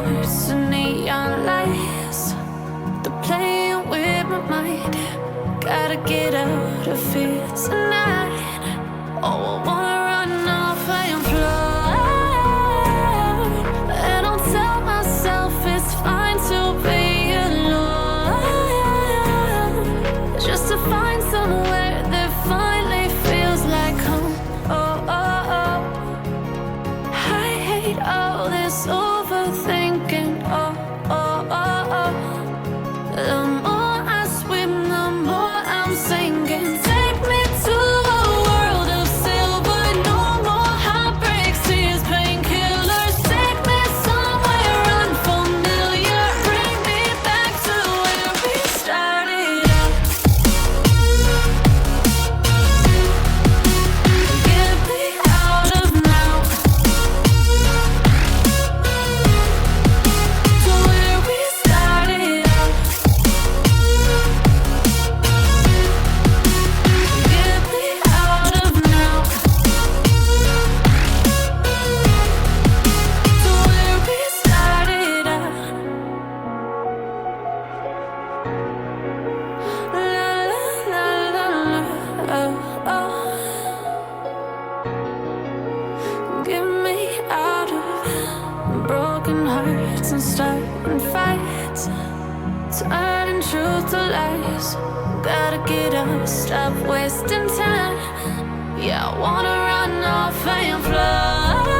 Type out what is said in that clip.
hearts and neon lights. They're playing with my mind. Gotta get out of here tonight. Oh, I wanna run off and fly. And I'll tell myself it's fine to be alone, just to find somewhere that finally feels like home. Oh, oh, oh. I hate all this overthinking. Oh, oh, oh, oh. The more I swim, the more I'm sinking. Take me to a world of silver. No more heartbreaks, tears, painkillers. Take me somewhere unfamiliar. Bring me back to where we started out. Get me out of now, to where we started out. Get me out of now, to where we started out. La la la la la, oh oh. Get me out of broken hearts and starting fights, turning truth to lies. Gotta get up, stop wasting time. Yeah, I wanna run off and fly.